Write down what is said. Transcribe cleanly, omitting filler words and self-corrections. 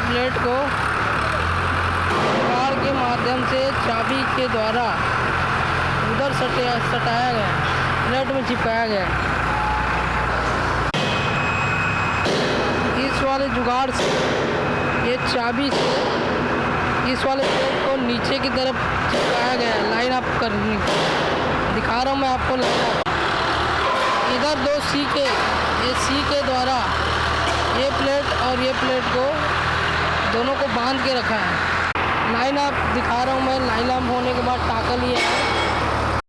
Plate को जुगाड़ के माध्यम से चाबी के द्वारा उधर सटाया गया, प्लेट में चिपकाया गया। इस वाले जुगाड़ से, ये चाबी से इस वाले प्लेट को नीचे की तरफ चिपकाया गया है। लाइन अप करनी दिखा रहा हूँ मैं आपको लाइन अप। इधर दो सीके, ये सी के द्वारा ये प्लेट और ये प्लेट को दोनों को बांध के रखा है। लाइन अप दिखा रहा हूँ मैं। लाइन अप होने के बाद टाका लिया है।